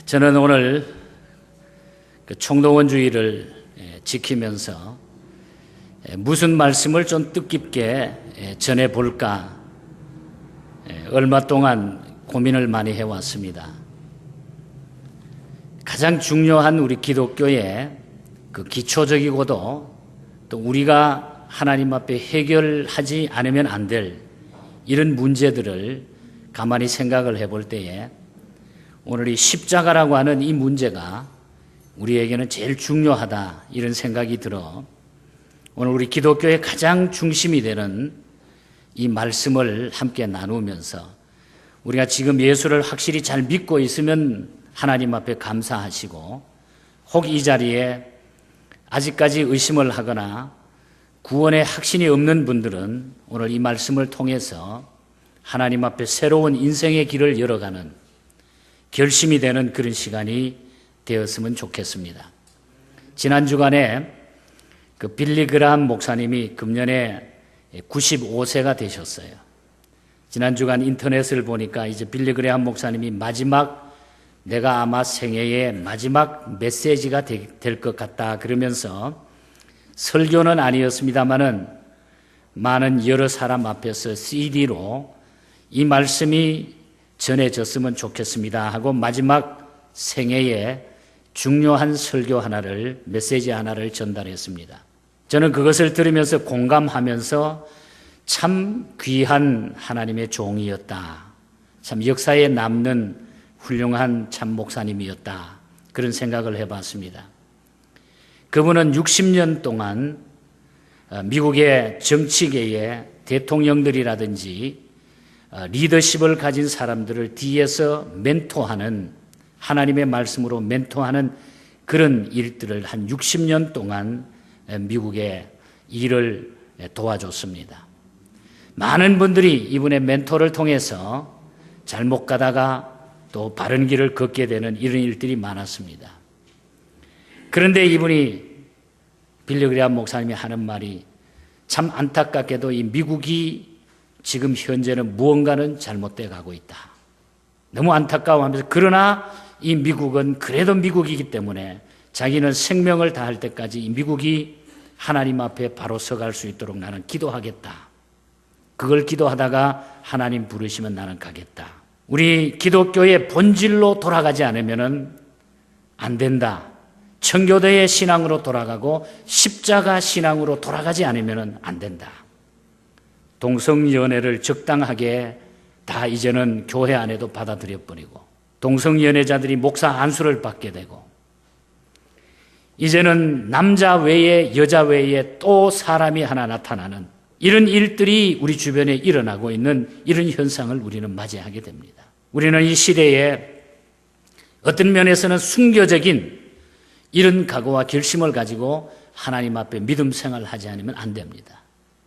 저는 오늘 총동원주의를 지키면서 무슨 말씀을 좀 뜻깊게 전해볼까 얼마 동안 고민을 많이 해왔습니다. 가장 중요한 우리 기독교의 그 기초적이고도 또 우리가 하나님 앞에 해결하지 않으면 안 될 이런 문제들을 가만히 생각을 해볼 때에 오늘 이 십자가라고 하는 이 문제가 우리에게는 제일 중요하다 이런 생각이 들어 오늘 우리 기독교의 가장 중심이 되는 이 말씀을 함께 나누면서 우리가 지금 예수를 확실히 잘 믿고 있으면 하나님 앞에 감사하시고 혹 이 자리에 아직까지 의심을 하거나 구원의 확신이 없는 분들은 오늘 이 말씀을 통해서 하나님 앞에 새로운 인생의 길을 열어가는 결심이 되는 그런 시간이 되었으면 좋겠습니다. 지난 주간에 그 빌리 그라함 목사님이 금년에 95세가 되셨어요. 지난 주간 인터넷을 보니까 이제 빌리 그라함 목사님이 내가 아마 생애의 마지막 메시지가 될 것 같다 그러면서 설교는 아니었습니다마는 많은 여러 사람 앞에서 CD로 이 말씀이 전해졌으면 좋겠습니다 하고 마지막 생애에 중요한 설교 하나를, 메시지 하나를 전달했습니다. 저는 그것을 들으면서 공감하면서 참 귀한 하나님의 종이었다. 참 역사에 남는 훌륭한 참 목사님이었다. 그런 생각을 해봤습니다. 그분은 60년 동안 미국의 정치계의 대통령들이라든지 리더십을 가진 사람들을 뒤에서 멘토하는 하나님의 말씀으로 멘토하는 그런 일들을 한 60년 동안 미국의 일을 도와줬습니다. 많은 분들이 이분의 멘토를 통해서 잘못 가다가 또 바른 길을 걷게 되는 이런 일들이 많았습니다. 그런데 이분이 빌리 그라함 목사님이 하는 말이 참 안타깝게도 이 미국이 지금 현재는 무언가는 잘못돼 가고 있다. 너무 안타까워하면서 그러나 이 미국은 그래도 미국이기 때문에 자기는 생명을 다할 때까지 이 미국이 하나님 앞에 바로 서갈 수 있도록 나는 기도하겠다. 그걸 기도하다가 하나님 부르시면 나는 가겠다. 우리 기독교의 본질로 돌아가지 않으면 안 된다. 청교도의 신앙으로 돌아가고 십자가 신앙으로 돌아가지 않으면 안 된다. 동성연애를 적당하게 다 이제는 교회 안에도 받아들여버리고 동성연애자들이 목사 안수를 받게 되고 이제는 남자 외에 여자 외에 또 사람이 하나 나타나는 이런 일들이 우리 주변에 일어나고 있는 이런 현상을 우리는 맞이하게 됩니다. 우리는 이 시대에 어떤 면에서는 순교적인 이런 각오와 결심을 가지고 하나님 앞에 믿음 생활을 하지 않으면 안 됩니다.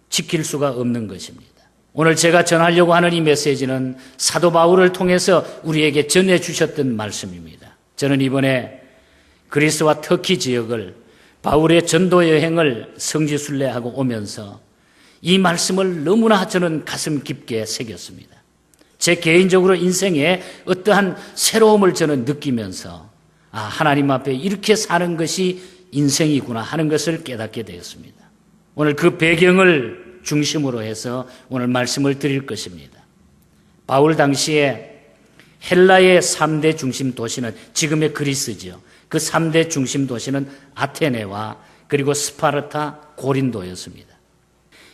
지킬 수가 없는 것입니다. 오늘 제가 전하려고 하는 이 메시지는 사도 바울을 통해서 우리에게 전해주셨던 말씀입니다. 저는 이번에 그리스와 터키 지역을 바울의 전도 여행을 성지순례하고 오면서 이 말씀을 너무나 저는 가슴 깊게 새겼습니다. 제 개인적으로 인생에 어떠한 새로움을 저는 느끼면서 하나님 앞에 이렇게 사는 것이 인생이구나 하는 것을 깨닫게 되었습니다. 오늘 그 배경을 중심으로 해서 오늘 말씀을 드릴 것입니다. 바울 당시에 헬라의 3대 중심 도시는 지금의 그리스죠. 그 3대 중심 도시는 아테네와 그리고 스파르타, 고린도였습니다.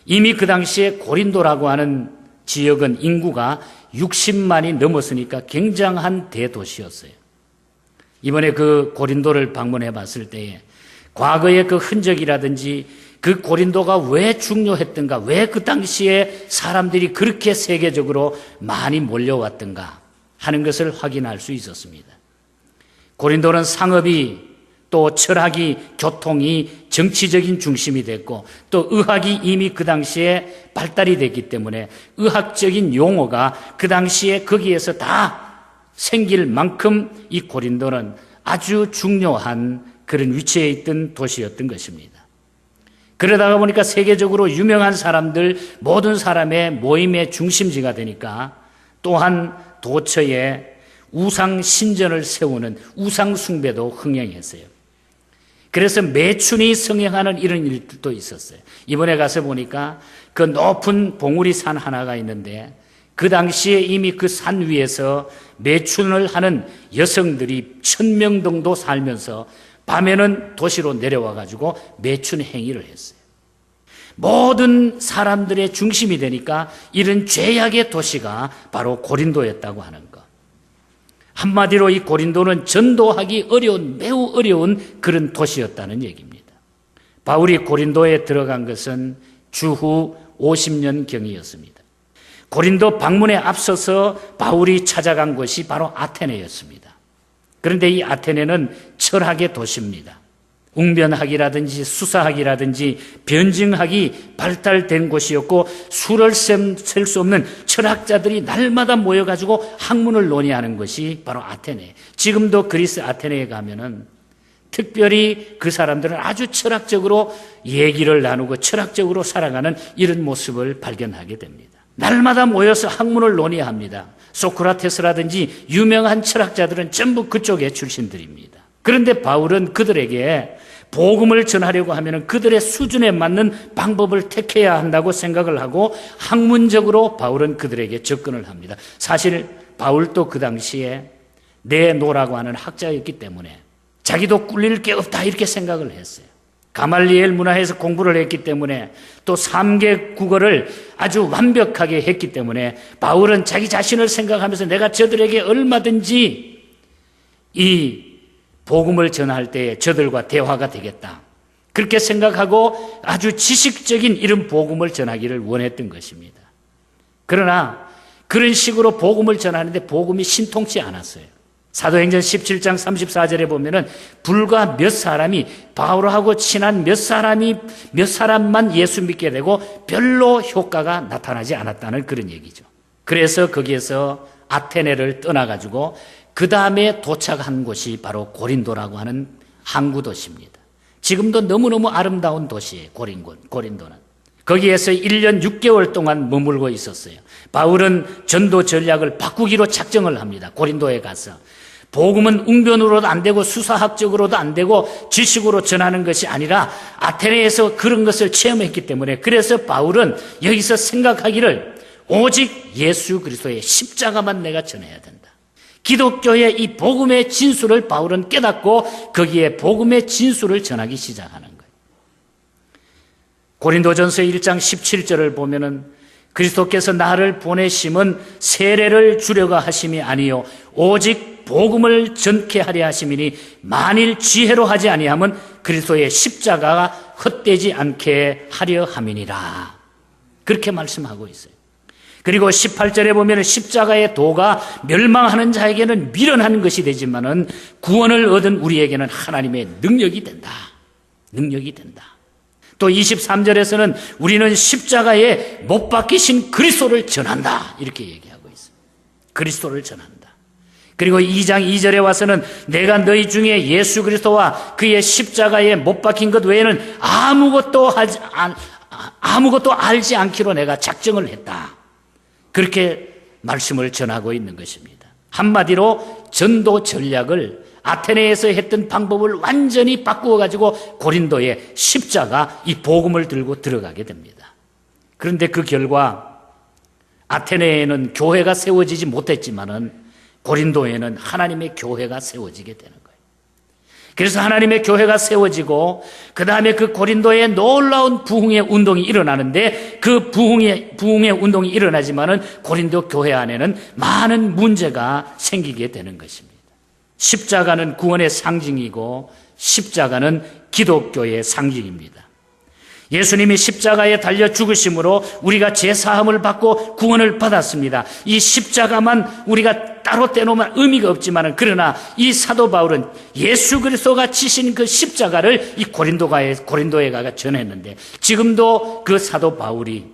이미 그 당시에 고린도라고 하는 지역은 인구가 60만이 넘었으니까 굉장한 대도시였어요. 이번에 그 고린도를 방문해 봤을 때에 과거의 그 흔적이라든지 그 고린도가 왜 중요했던가, 왜 그 당시에 사람들이 그렇게 세계적으로 많이 몰려왔던가 하는 것을 확인할 수 있었습니다. 고린도는 상업이 또 철학이, 교통이 정치적인 중심이 됐고 또 의학이 이미 그 당시에 발달이 됐기 때문에 의학적인 용어가 그 당시에 거기에서 다 생길 만큼 이 고린도는 아주 중요한 그런 위치에 있던 도시였던 것입니다. 그러다가 보니까 세계적으로 유명한 사람들, 모든 사람의 모임의 중심지가 되니까 또한 도처에 우상 신전을 세우는 우상 숭배도 흥행했어요. 그래서 매춘이 성행하는 이런 일들도 있었어요. 이번에 가서 보니까 그 높은 봉우리 산 하나가 있는데 그 당시에 이미 그 산 위에서 매춘을 하는 여성들이 1000명 정도 살면서 밤에는 도시로 내려와 가지고 매춘 행위를 했어요. 모든 사람들의 중심이 되니까 이런 죄악의 도시가 바로 고린도였다고 하는 것. 한마디로 이 고린도는 전도하기 어려운, 매우 어려운 그런 도시였다는 얘기입니다. 바울이 고린도에 들어간 것은 주후 50년경이었습니다. 고린도 방문에 앞서서 바울이 찾아간 곳이 바로 아테네였습니다. 그런데 이 아테네는 철학의 도시입니다. 웅변학이라든지 수사학이라든지 변증학이 발달된 곳이었고 수를 셀 수 없는 철학자들이 날마다 모여가지고 학문을 논의하는 것이 바로 아테네. 지금도 그리스 아테네에 가면은 특별히 그 사람들은 아주 철학적으로 얘기를 나누고 철학적으로 살아가는 이런 모습을 발견하게 됩니다. 날마다 모여서 학문을 논의합니다. 소크라테스라든지 유명한 철학자들은 전부 그쪽의 출신들입니다. 그런데 바울은 그들에게 복음을 전하려고 하면 그들의 수준에 맞는 방법을 택해야 한다고 생각을 하고 학문적으로 바울은 그들에게 접근을 합니다. 사실 바울도 그 당시에 네노라고 하는 학자였기 때문에 자기도 꿀릴 게 없다 이렇게 생각을 했어요. 가말리엘 문화에서 공부를 했기 때문에 또 3개 국어를 아주 완벽하게 했기 때문에 바울은 자기 자신을 생각하면서 내가 저들에게 얼마든지 이 복음을 전할 때에 저들과 대화가 되겠다. 그렇게 생각하고 아주 지식적인 이런 복음을 전하기를 원했던 것입니다. 그러나 그런 식으로 복음을 전하는데 복음이 신통치 않았어요. 사도행전 17장 34절에 보면은 불과 몇 사람이 바울하고 친한 몇 사람만 예수 믿게 되고 별로 효과가 나타나지 않았다는 그런 얘기죠. 그래서 거기에서 아테네를 떠나가지고 그 다음에 도착한 곳이 바로 고린도라고 하는 항구 도시입니다. 지금도 너무너무 아름다운 도시예요. 고린도는. 거기에서 1년 6개월 동안 머물고 있었어요. 바울은 전도 전략을 바꾸기로 작정을 합니다. 고린도에 가서. 복음은 웅변으로도 안 되고 수사학적으로도 안 되고 지식으로 전하는 것이 아니라 아테네에서 그런 것을 체험했기 때문에 그래서 바울은 여기서 생각하기를 오직 예수 그리스도의 십자가만 내가 전해야 된다. 기독교의 이 복음의 진수를 바울은 깨닫고 거기에 복음의 진수를 전하기 시작하는 거예요. 고린도전서 1장 17절을 보면은 그리스도께서 나를 보내심은 세례를 주려고 하심이 아니요 오직 복음을 전케 하려 하심이니 만일 지혜로 하지 아니하면 그리스도의 십자가가 헛되지 않게 하려 함이니라. 그렇게 말씀하고 있어요. 그리고 18절에 보면 십자가의 도가 멸망하는 자에게는 미련한 것이 되지만은 구원을 얻은 우리에게는 하나님의 능력이 된다. 능력이 된다. 또 23절에서는 우리는 십자가에 못 박히신 그리스도를 전한다. 이렇게 얘기하고 있어요. 그리스도를 전한다. 그리고 2장 2절에 와서는 내가 너희 중에 예수 그리스도와 그의 십자가에 못 박힌 것 외에는 아무것도 알지 않기로 내가 작정을 했다. 그렇게 말씀을 전하고 있는 것입니다. 한마디로 전도 전략을 아테네에서 했던 방법을 완전히 바꾸어 가지고 고린도에 십자가 이 복음을 들고 들어가게 됩니다. 그런데 그 결과 아테네에는 교회가 세워지지 못했지만은 고린도에는 하나님의 교회가 세워지게 되는 거예요. 그래서 하나님의 교회가 세워지고 그 다음에 그 고린도에 놀라운 부흥의 운동이 일어나는데 그 부흥의 운동이 일어나지만은 고린도 교회 안에는 많은 문제가 생기게 되는 것입니다. 십자가는 구원의 상징이고 십자가는 기독교의 상징입니다. 예수님이 십자가에 달려 죽으심으로 우리가 죄사함을 받고 구원을 받았습니다. 이 십자가만 우리가 따로 떼놓으면 의미가 없지만 그러나 이 사도 바울은 예수 그리스도가 지신 그 십자가를 이 고린도에 가가 전했는데 지금도 그 사도 바울이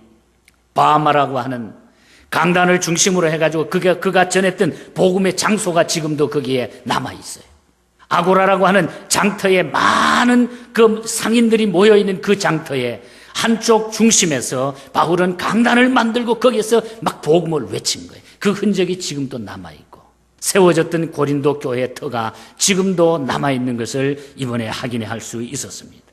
바마라고 하는 강단을 중심으로 해가지고 그가 전했던 복음의 장소가 지금도 거기에 남아있어요. 아고라라고 하는 장터에 많은 그 상인들이 모여있는 그 장터에 한쪽 중심에서 바울은 강단을 만들고 거기에서 막 복음을 외친 거예요. 그 흔적이 지금도 남아있고 세워졌던 고린도 교회의 터가 지금도 남아있는 것을 이번에 확인할 수 있었습니다.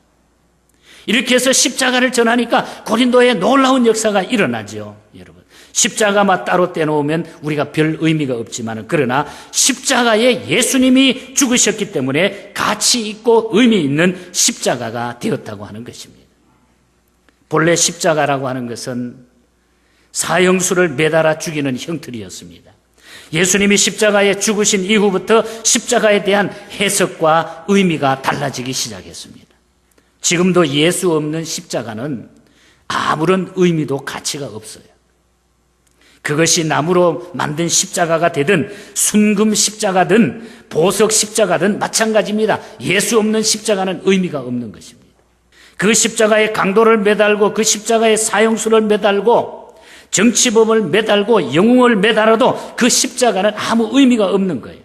이렇게 해서 십자가를 전하니까 고린도에 놀라운 역사가 일어나죠. 여러분, 십자가만 따로 떼놓으면 우리가 별 의미가 없지만, 그러나 십자가에 예수님이 죽으셨기 때문에 가치 있고 의미 있는 십자가가 되었다고 하는 것입니다. 본래 십자가라고 하는 것은 사형수를 매달아 죽이는 형틀이었습니다. 예수님이 십자가에 죽으신 이후부터 십자가에 대한 해석과 의미가 달라지기 시작했습니다. 지금도 예수 없는 십자가는 아무런 의미도 가치가 없어요. 그것이 나무로 만든 십자가가 되든 순금 십자가든 보석 십자가든 마찬가지입니다. 예수 없는 십자가는 의미가 없는 것입니다. 그 십자가에 강도를 매달고 그 십자가에 사형수를 매달고 정치범을 매달고 영웅을 매달아도 그 십자가는 아무 의미가 없는 거예요.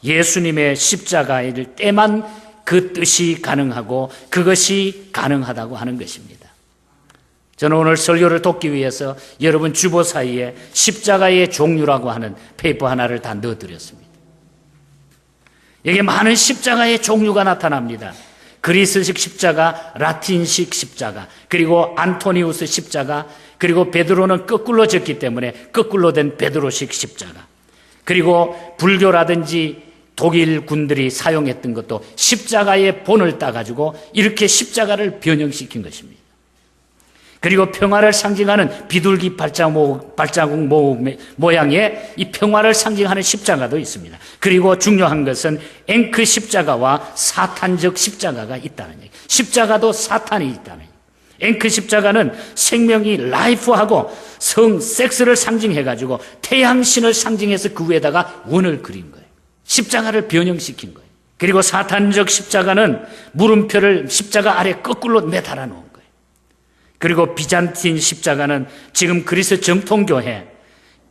예수님의 십자가일 때만 그 뜻이 가능하고 그것이 가능하다고 하는 것입니다. 저는 오늘 설교를 돕기 위해서 여러분 주보 사이에 십자가의 종류라고 하는 페이퍼 하나를 다 넣어드렸습니다. 여기에 많은 십자가의 종류가 나타납니다. 그리스식 십자가, 라틴식 십자가, 그리고 안토니우스 십자가, 그리고 베드로는 거꾸로 졌기 때문에 거꾸로 된 베드로식 십자가, 그리고 불교라든지 독일 군들이 사용했던 것도 십자가의 본을 따가지고 이렇게 십자가를 변형시킨 것입니다. 그리고 평화를 상징하는 비둘기 발자국 모양의 이 평화를 상징하는 십자가도 있습니다. 그리고 중요한 것은 앵크 십자가와 사탄적 십자가가 있다는 얘기. 십자가도 사탄이 있다는 얘기. 앵크 십자가는 생명이 라이프하고 섹스를 상징해가지고 태양신을 상징해서 그 위에다가 원을 그린 거예요. 십자가를 변형시킨 거예요. 그리고 사탄적 십자가는 물음표를 십자가 아래 거꾸로 매달아 놓은 거예요. 그리고 비잔틴 십자가는 지금 그리스 정통교회,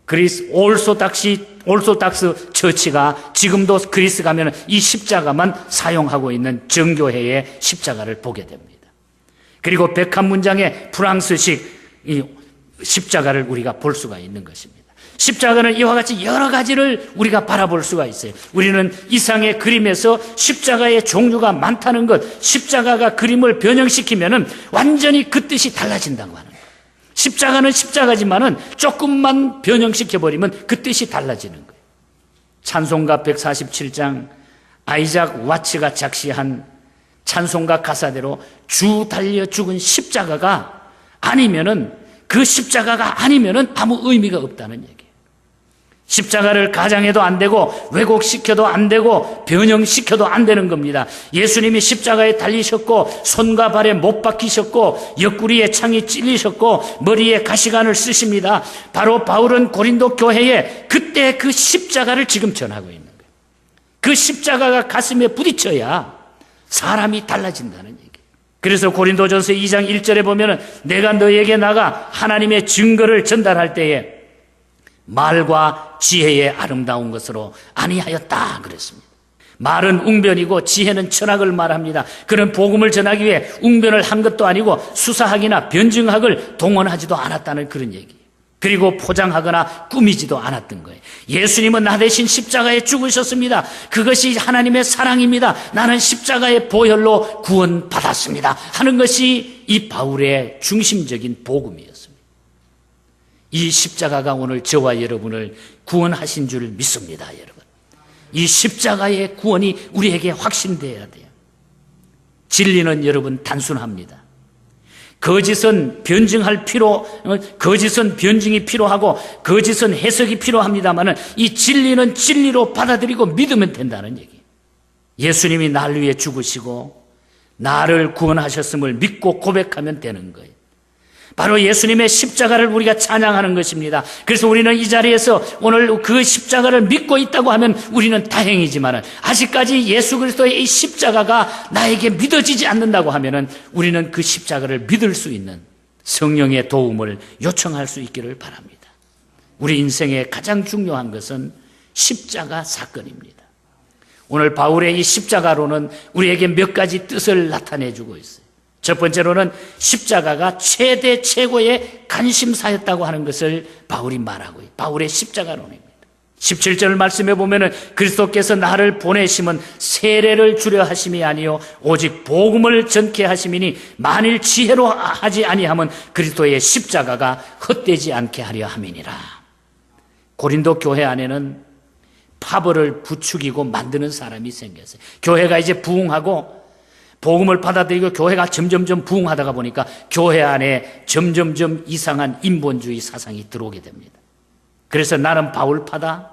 그리스 올소닥스 처치가 지금도 그리스 가면 이 십자가만 사용하고 있는 정교회의 십자가를 보게 됩니다. 그리고 101문장의 프랑스식 이 십자가를 우리가 볼 수가 있는 것입니다. 십자가는 이와 같이 여러 가지를 우리가 바라볼 수가 있어요. 우리는 이상의 그림에서 십자가의 종류가 많다는 것, 십자가가 그림을 변형시키면은 완전히 그 뜻이 달라진다고 하는 거예요. 십자가는 십자가지만은 조금만 변형시켜버리면 그 뜻이 달라지는 거예요. 찬송가 147장 아이작 와츠가 작시한 찬송가 가사대로 주 달려 죽은 십자가가 아니면은, 그 십자가가 아니면은 아무 의미가 없다는 얘기예요. 십자가를 가장해도 안 되고 왜곡시켜도 안 되고 변형시켜도 안 되는 겁니다. 예수님이 십자가에 달리셨고 손과 발에 못 박히셨고 옆구리에 창이 찔리셨고 머리에 가시관을 쓰십니다. 바로 바울은 고린도 교회에 그때 그 십자가를 지금 전하고 있는 거예요. 그 십자가가 가슴에 부딪혀야 사람이 달라진다는 얘기예요. 그래서 고린도전서 2장 1절에 보면은 내가 너에게 나가 하나님의 증거를 전달할 때에 말과 지혜의 아름다운 것으로 아니하였다 그랬습니다. 말은 웅변이고 지혜는 철학을 말합니다. 그런 복음을 전하기 위해 웅변을 한 것도 아니고 수사학이나 변증학을 동원하지도 않았다는 그런 얘기예요. 그리고 포장하거나 꾸미지도 않았던 거예요. 예수님은 나 대신 십자가에 죽으셨습니다. 그것이 하나님의 사랑입니다. 나는 십자가의 보혈로 구원받았습니다 하는 것이 이 바울의 중심적인 복음이었습니다. 이 십자가가 오늘 저와 여러분을 구원하신 줄 믿습니다. 여러분, 이 십자가의 구원이 우리에게 확신되어야 돼요. 진리는 여러분 단순합니다. 거짓은 거짓은 변증이 필요하고 거짓은 해석이 필요합니다만 이 진리는 진리로 받아들이고 믿으면 된다는 얘기예요. 예수님이 날 위해 죽으시고 나를 구원하셨음을 믿고 고백하면 되는 거예요. 바로 예수님의 십자가를 우리가 찬양하는 것입니다. 그래서 우리는 이 자리에서 오늘 그 십자가를 믿고 있다고 하면 우리는 다행이지만 아직까지 예수 그리스도의 이 십자가가 나에게 믿어지지 않는다고 하면 우리는 그 십자가를 믿을 수 있는 성령의 도움을 요청할 수 있기를 바랍니다. 우리 인생의 가장 중요한 것은 십자가 사건입니다. 오늘 바울의 이 십자가로는 우리에게 몇 가지 뜻을 나타내주고 있어요. 첫 번째로는 십자가가 최대 최고의 관심사였다고 하는 것을 바울이 말하고 있어요. 바울의 십자가론입니다. 17절 말씀에 보면은 그리스도께서 나를 보내심은 세례를 주려 하심이 아니요 오직 복음을 전케 하심이니 만일 지혜로 하지 아니하면 그리스도의 십자가가 헛되지 않게 하려 함이니라. 고린도 교회 안에는 파벌을 부추기고 만드는 사람이 생겼어요. 교회가 이제 부흥하고 복음을 받아들이고 교회가 점점점 부흥하다가 보니까 교회 안에 점점점 이상한 인본주의 사상이 들어오게 됩니다. 그래서 나는 바울파다,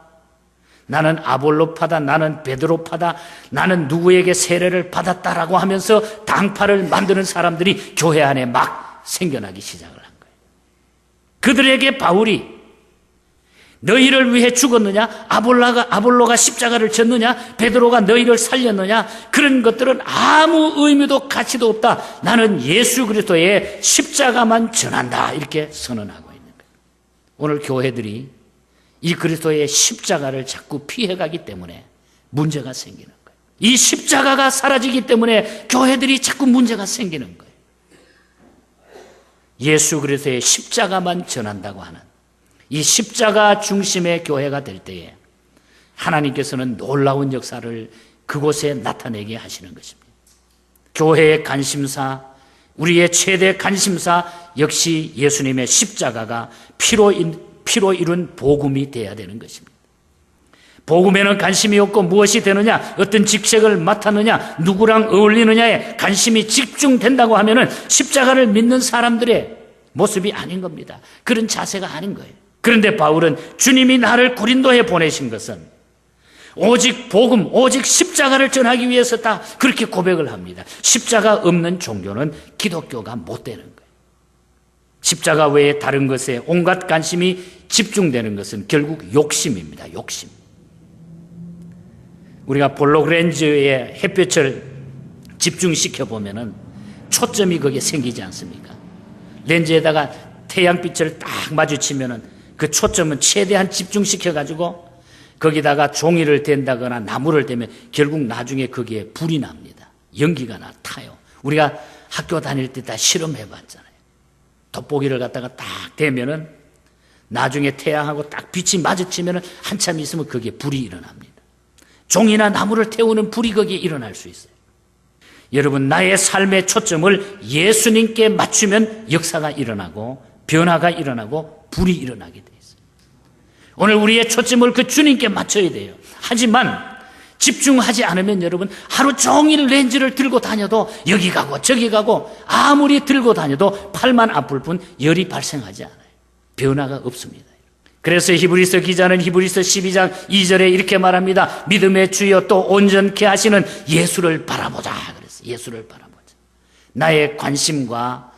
나는 아볼로파다, 나는 베드로파다, 나는 누구에게 세례를 받았다라고 하면서 당파를 만드는 사람들이 교회 안에 막 생겨나기 시작을 한 거예요. 그들에게 바울이 너희를 위해 죽었느냐? 아볼로가 십자가를 졌느냐? 베드로가 너희를 살렸느냐? 그런 것들은 아무 의미도 가치도 없다. 나는 예수 그리스도의 십자가만 전한다. 이렇게 선언하고 있는 거예요. 오늘 교회들이 이 그리스도의 십자가를 자꾸 피해가기 때문에 문제가 생기는 거예요. 이 십자가가 사라지기 때문에 교회들이 자꾸 문제가 생기는 거예요. 예수 그리스도의 십자가만 전한다고 하는 이 십자가 중심의 교회가 될 때에 하나님께서는 놀라운 역사를 그곳에 나타내게 하시는 것입니다. 교회의 관심사, 우리의 최대 관심사 역시 예수님의 십자가가 피로 이룬 복음이 되어야 되는 것입니다. 복음에는 관심이 없고 무엇이 되느냐, 어떤 직책을 맡았느냐, 누구랑 어울리느냐에 관심이 집중된다고 하면은 십자가를 믿는 사람들의 모습이 아닌 겁니다. 그런 자세가 아닌 거예요. 그런데 바울은 주님이 나를 고린도에 보내신 것은 오직 복음, 오직 십자가를 전하기 위해서다, 그렇게 고백을 합니다. 십자가 없는 종교는 기독교가 못 되는 거예요. 십자가 외에 다른 것에 온갖 관심이 집중되는 것은 결국 욕심입니다. 욕심. 우리가 볼로그랜즈의 햇볕을 집중시켜 보면은 초점이 거기에 생기지 않습니까? 렌즈에다가 태양빛을 딱 마주치면은 그 초점은 최대한 집중시켜 가지고 거기다가 종이를 댄다거나 나무를 대면 결국 나중에 거기에 불이 납니다. 연기가 타요. 우리가 학교 다닐 때 다 실험해 봤잖아요. 돋보기를 갖다가 딱 대면은 나중에 태양하고 딱 빛이 마주치면은 한참 있으면 거기에 불이 일어납니다. 종이나 나무를 태우는 불이 거기에 일어날 수 있어요. 여러분, 나의 삶의 초점을 예수님께 맞추면 역사가 일어나고 변화가 일어나고 불이 일어나게 돼 있어요. 오늘 우리의 초점을 그 주님께 맞춰야 돼요. 하지만 집중하지 않으면 여러분 하루 종일 렌즈를 들고 다녀도 여기 가고 저기 가고 아무리 들고 다녀도 팔만 아플 뿐 열이 발생하지 않아요. 변화가 없습니다. 그래서 히브리서 기자는 히브리서 12장 2절에 이렇게 말합니다. 믿음의 주여 또 온전케 하시는 예수를 바라보자. 그래서 예수를 바라보자. 나의 관심과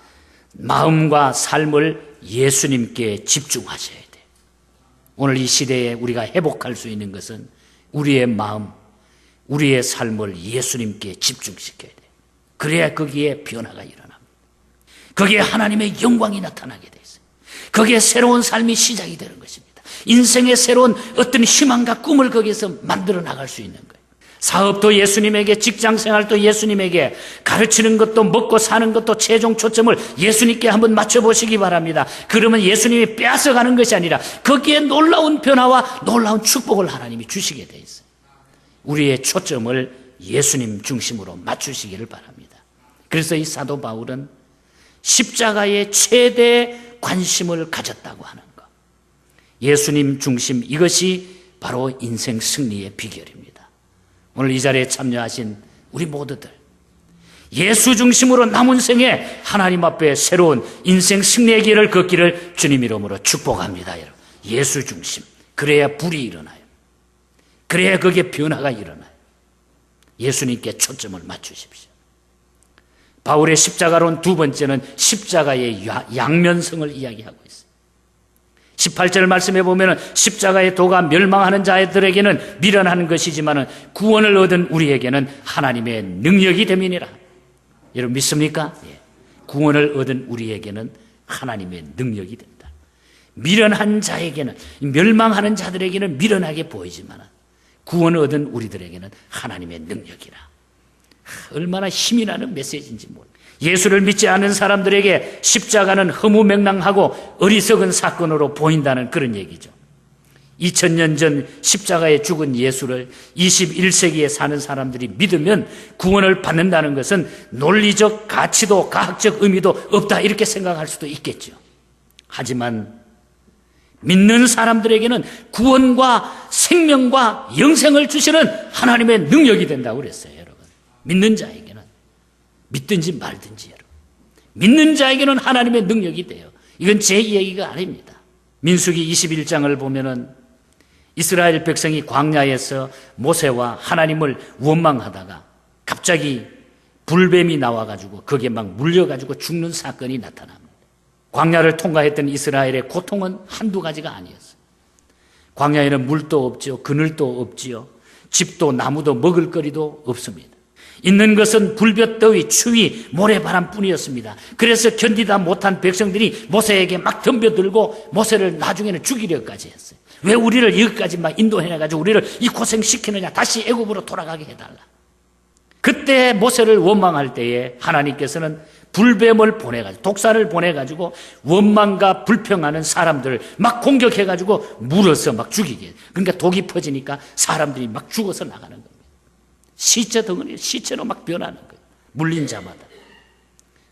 마음과 삶을 예수님께 집중하셔야 돼요. 오늘 이 시대에 우리가 회복할 수 있는 것은 우리의 마음, 우리의 삶을 예수님께 집중시켜야 돼요. 그래야 거기에 변화가 일어납니다. 거기에 하나님의 영광이 나타나게 돼 있어요. 거기에 새로운 삶이 시작이 되는 것입니다. 인생의 새로운 어떤 희망과 꿈을 거기에서 만들어 나갈 수 있는 거예요. 사업도 예수님에게, 직장생활도 예수님에게, 가르치는 것도 먹고 사는 것도 최종 초점을 예수님께 한번 맞춰보시기 바랍니다. 그러면 예수님이 빼앗아가는 것이 아니라 거기에 놀라운 변화와 놀라운 축복을 하나님이 주시게 돼 있어요. 우리의 초점을 예수님 중심으로 맞추시기를 바랍니다. 그래서 이 사도 바울은 십자가에 최대 관심을 가졌다고 하는 것, 예수님 중심, 이것이 바로 인생 승리의 비결입니다. 오늘 이 자리에 참여하신 우리 모두들 예수 중심으로 남은 생에 하나님 앞에 새로운 인생 승리의 길을 걷기를 주님 이름으로 축복합니다. 여러분, 예수 중심, 그래야 불이 일어나요. 그래야 거기에 변화가 일어나요. 예수님께 초점을 맞추십시오. 바울의 십자가론 두 번째는 십자가의 양면성을 이야기하고 있어요. 18절 말씀해 보면 십자가의 도가 멸망하는 자들에게는 미련한 것이지만 구원을 얻은 우리에게는 하나님의 능력이 됨이니라. 여러분 믿습니까? 예. 구원을 얻은 우리에게는 하나님의 능력이 된다. 미련한 자에게는, 멸망하는 자들에게는 미련하게 보이지만 구원을 얻은 우리들에게는 하나님의 능력이라. 얼마나 힘이 나는 메시지인지 모릅니다. 예수를 믿지 않는 사람들에게 십자가는 허무맹랑하고 어리석은 사건으로 보인다는 그런 얘기죠. 2000년 전 십자가에 죽은 예수를 21세기에 사는 사람들이 믿으면 구원을 받는다는 것은 논리적 가치도 과학적 의미도 없다 이렇게 생각할 수도 있겠죠. 하지만 믿는 사람들에게는 구원과 생명과 영생을 주시는 하나님의 능력이 된다고 그랬어요, 여러분. 믿는 자에게는. 믿든지 말든지, 여러분. 믿는 자에게는 하나님의 능력이 돼요. 이건 제 얘기가 아닙니다. 민수기 21장을 보면은 이스라엘 백성이 광야에서 모세와 하나님을 원망하다가 갑자기 불뱀이 나와가지고 거기에 막 물려가지고 죽는 사건이 나타납니다. 광야를 통과했던 이스라엘의 고통은 한두 가지가 아니었어요. 광야에는 물도 없지요, 그늘도 없지요, 집도 나무도 먹을거리도 없습니다. 있는 것은 불볕, 더위, 추위, 모래바람 뿐이었습니다. 그래서 견디다 못한 백성들이 모세에게 막 덤벼들고 모세를 나중에는 죽이려까지 했어요. 왜 우리를 여기까지 막 인도해내가지고 우리를 이 고생시키느냐, 다시 애굽으로 돌아가게 해달라. 그때 모세를 원망할 때에 하나님께서는 불뱀을 보내가지고, 독사를 보내가지고 원망과 불평하는 사람들을 막 공격해가지고 물어서 막 죽이게 해요. 그러니까 독이 퍼지니까 사람들이 막 죽어서 나가는 겁니다. 시체 덩어리, 시체로 막 변하는 거예요. 물린 자마다.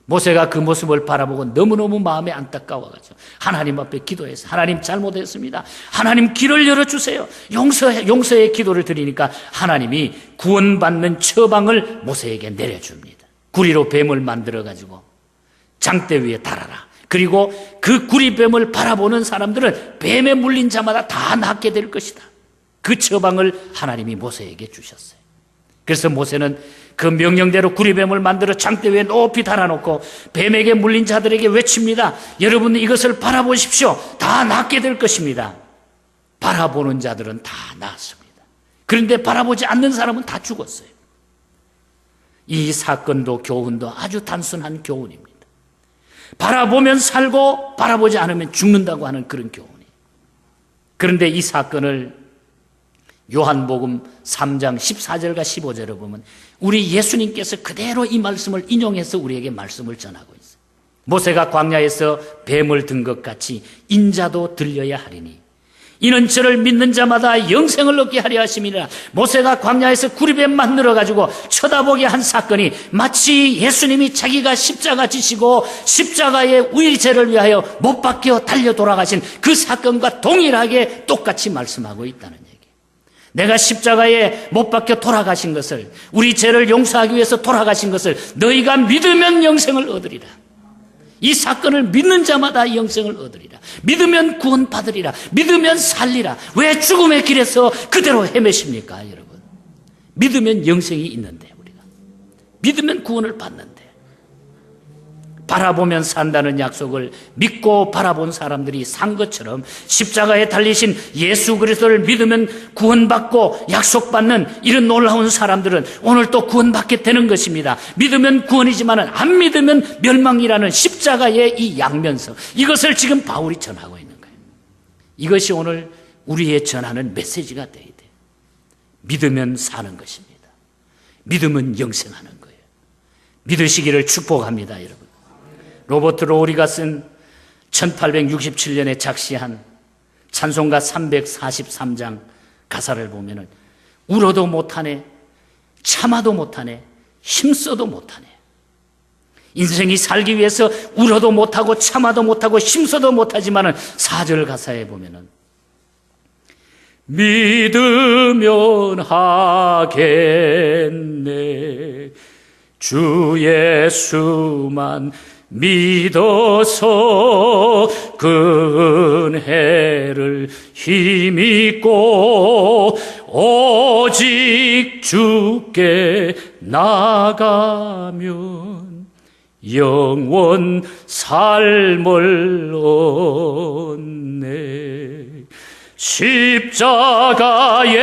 모세가 그 모습을 바라보고 너무너무 마음에 안타까워가지고 하나님 앞에 기도해서 하나님 잘못했습니다. 하나님 길을 열어주세요. 용서의 기도를 드리니까 하나님이 구원받는 처방을 모세에게 내려줍니다. 구리로 뱀을 만들어가지고 장대 위에 달아라. 그리고 그 구리뱀을 바라보는 사람들은 뱀에 물린 자마다 다 낫게 될 것이다. 그 처방을 하나님이 모세에게 주셨어요. 그래서 모세는 그 명령대로 구리뱀을 만들어 장대 위에 높이 달아놓고 뱀에게 물린 자들에게 외칩니다. 여러분 이것을 바라보십시오. 다 낫게 될 것입니다. 바라보는 자들은 다 낫습니다. 그런데 바라보지 않는 사람은 다 죽었어요. 이 사건도 교훈도 아주 단순한 교훈입니다. 바라보면 살고 바라보지 않으면 죽는다고 하는 그런 교훈이에요. 그런데 이 사건을 요한복음 3장 14절과 15절을 보면 우리 예수님께서 그대로 이 말씀을 인용해서 우리에게 말씀을 전하고 있어요. 모세가 광야에서 뱀을 든 것 같이 인자도 들려야 하리니 이는 저를 믿는 자마다 영생을 얻게 하려 하심이라. 모세가 광야에서 구리뱀 만들어가지고 쳐다보게 한 사건이 마치 예수님이 자기가 십자가 지시고 십자가의 우리 죄를 위하여 못 박혀 달려 돌아가신 그 사건과 동일하게 똑같이 말씀하고 있다는 얘기예요. 내가 십자가에 못 박혀 돌아가신 것을, 우리 죄를 용서하기 위해서 돌아가신 것을 너희가 믿으면 영생을 얻으리라. 이 사건을 믿는 자마다 영생을 얻으리라. 믿으면 구원받으리라. 믿으면 살리라. 왜 죽음의 길에서 그대로 헤매십니까, 여러분? 믿으면 영생이 있는데, 우리가 믿으면 구원을 받는데, 바라보면 산다는 약속을 믿고 바라본 사람들이 산 것처럼 십자가에 달리신 예수 그리스도를 믿으면 구원받고 약속받는 이런 놀라운 사람들은 오늘 또 구원받게 되는 것입니다. 믿으면 구원이지만 안 믿으면 멸망이라는 십자가의 이 양면성, 이것을 지금 바울이 전하고 있는 거예요. 이것이 오늘 우리의 전하는 메시지가 돼야 돼요. 믿으면 사는 것입니다. 믿으면 영생하는 거예요. 믿으시기를 축복합니다, 여러분. 로버트 로우리가 쓴 1867년에 작시한 찬송가 343장 가사를 보면은 울어도 못하네, 참아도 못하네, 힘써도 못하네. 인생이 살기 위해서 울어도 못하고 참아도 못하고 힘써도 못하지만은 4절 가사에 보면은 믿으면 하겠네, 주 예수만 믿어서 그 은혜를 힘입고 오직 주께 나가면 영원 삶을 얻네. 십자가에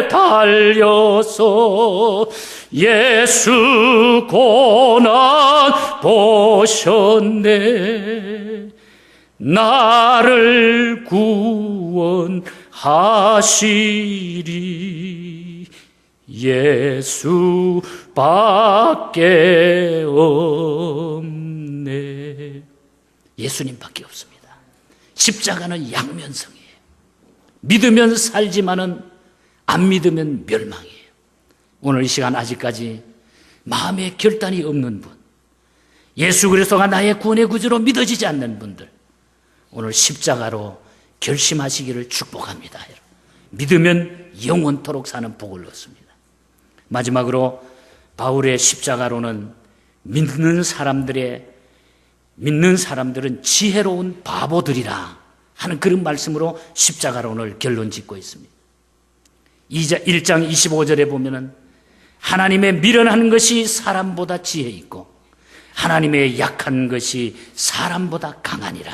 달려서 예수 고난 보셨네. 나를 구원하시리 예수밖에 없네. 예수님밖에 없습니다. 십자가는 양면성이에요. 믿으면 살지만은 안 믿으면 멸망이에요. 오늘 이 시간 아직까지 마음에 결단이 없는 분, 예수 그리스도가 나의 구원의 구주로 믿어지지 않는 분들, 오늘 십자가로 결심하시기를 축복합니다. 믿으면 영원토록 사는 복을 얻습니다. 마지막으로 바울의 십자가로는 믿는 사람들은 지혜로운 바보들이라 하는 그런 말씀으로 십자가론을 결론 짓고 있습니다. 1장 25절에 보면은 하나님의 미련한 것이 사람보다 지혜 있고 하나님의 약한 것이 사람보다 강하니라.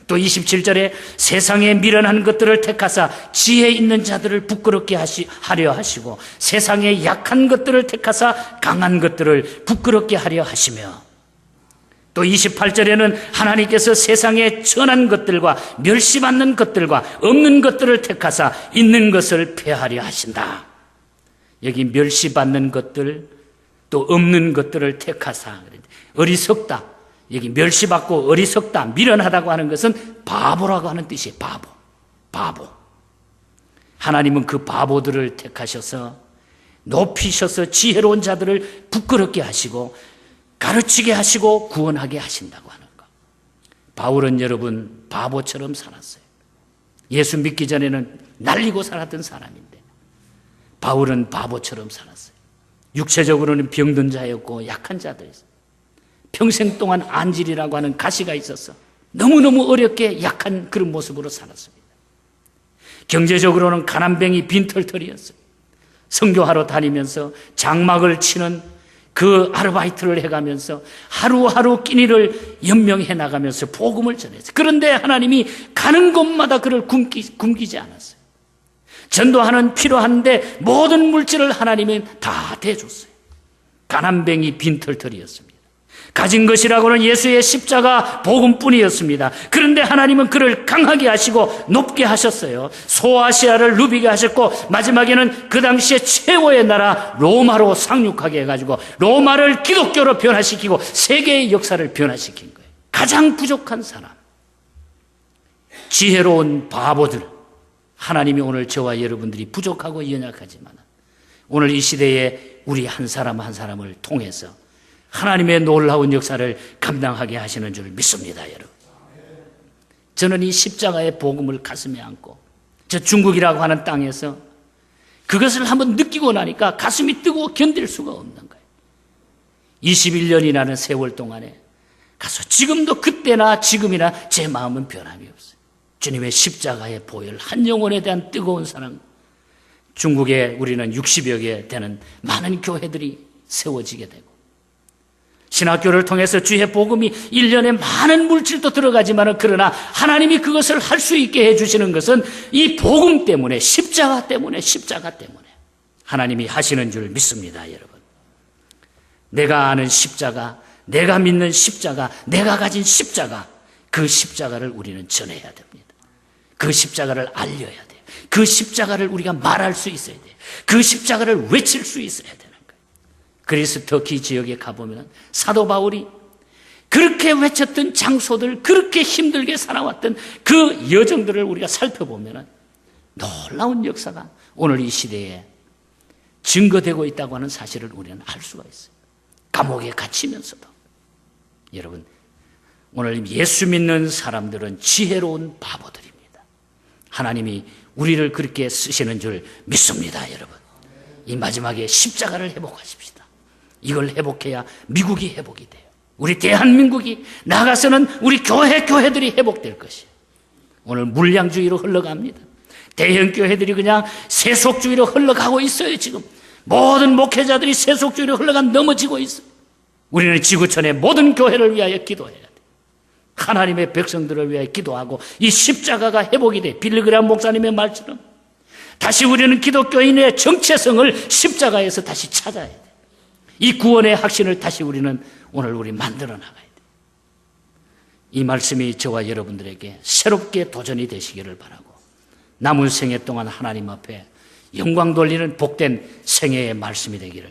또 27절에 세상에 미련한 것들을 택하사 지혜 있는 자들을 부끄럽게 하려 하시고 세상에 약한 것들을 택하사 강한 것들을 부끄럽게 하려 하시며, 또 28절에는 하나님께서 세상에 천한 것들과 멸시받는 것들과 없는 것들을 택하사 있는 것을 폐하려 하신다. 여기 멸시받는 것들 또 없는 것들을 택하사, 어리석다, 여기 멸시받고 어리석다, 미련하다고 하는 것은 바보라고 하는 뜻이에요. 바보. 하나님은 그 바보들을 택하셔서 높이셔서 지혜로운 자들을 부끄럽게 하시고 가르치게 하시고 구원하게 하신다고 하는 것. 바울은 여러분 바보처럼 살았어요. 예수 믿기 전에는 날리고 살았던 사람인데 바울은 바보처럼 살았어요. 육체적으로는 병든 자였고 약한 자들이었어요. 평생 동안 안질이라고 하는 가시가 있어서 너무너무 어렵게 약한 그런 모습으로 살았습니다. 경제적으로는 가난뱅이 빈털털이었어요. 선교하러 다니면서 장막을 치는 그 아르바이트를 해가면서 하루하루 끼니를 연명해 나가면서 복음을 전했어요. 그런데 하나님이 가는 곳마다 그를 굶기지 않았어요. 전도하는 필요한데 모든 물질을 하나님이 다 대줬어요. 가난뱅이 빈털털이었습니다. 가진 것이라고는 예수의 십자가 복음뿐이었습니다. 그런데 하나님은 그를 강하게 하시고 높게 하셨어요. 소아시아를 누비게 하셨고 마지막에는 그 당시에 최고의 나라 로마로 상륙하게 해가지고 로마를 기독교로 변화시키고 세계의 역사를 변화시킨 거예요. 가장 부족한 사람, 지혜로운 바보들, 하나님이 오늘 저와 여러분들이 부족하고 연약하지만 오늘 이 시대에 우리 한 사람 한 사람을 통해서 하나님의 놀라운 역사를 감당하게 하시는 줄 믿습니다, 여러분. 저는 이 십자가의 복음을 가슴에 안고 저 중국이라고 하는 땅에서 그것을 한번 느끼고 나니까 가슴이 뜨고 견딜 수가 없는 거예요. 21년이라는 세월 동안에 가서 지금도 그때나 지금이나 제 마음은 변함이 없어요. 주님의 십자가의 보혈, 한 영혼에 대한 뜨거운 사랑. 중국에 우리는 60여 개 되는 많은 교회들이 세워지게 되고 신학교를 통해서 주의 복음이 1년에 많은 물질도 들어가지만 그러나 하나님이 그것을 할 수 있게 해주시는 것은 이 복음 때문에, 십자가 때문에 하나님이 하시는 줄 믿습니다, 여러분. 내가 아는 십자가, 내가 믿는 십자가, 내가 가진 십자가, 그 십자가를 우리는 전해야 됩니다. 그 십자가를 알려야 돼요. 그 십자가를 우리가 말할 수 있어야 돼요. 그 십자가를 외칠 수 있어야 돼요. 그리스 터키 지역에 가보면 사도 바울이 그렇게 외쳤던 장소들, 그렇게 힘들게 살아왔던 그 여정들을 우리가 살펴보면 놀라운 역사가 오늘 이 시대에 증거되고 있다고 하는 사실을 우리는 알 수가 있어요. 감옥에 갇히면서도. 여러분, 오늘 예수 믿는 사람들은 지혜로운 바보들입니다. 하나님이 우리를 그렇게 쓰시는 줄 믿습니다, 여러분. 이 마지막에 십자가를 회복하십시다. 이걸 회복해야 미국이 회복이 돼요. 우리 대한민국이 나가서는 우리 교회들이 회복될 것이에요. 오늘 물량주의로 흘러갑니다. 대형 교회들이 그냥 세속주의로 흘러가고 있어요. 지금 모든 목회자들이 세속주의로 흘러가 넘어지고 있어요. 우리는 지구촌의 모든 교회를 위하여 기도해야 돼요. 하나님의 백성들을 위하여 기도하고 이 십자가가 회복이 돼. 빌리그람 목사님의 말처럼 다시 우리는 기독교인의 정체성을 십자가에서 다시 찾아야 돼요. 이 구원의 확신을 다시 우리는 오늘 만들어 나가야 돼요. 이 말씀이 저와 여러분들에게 새롭게 도전이 되시기를 바라고 남은 생애 동안 하나님 앞에 영광 돌리는 복된 생애의 말씀이 되기를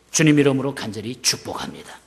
주님 이름으로 간절히 축복합니다.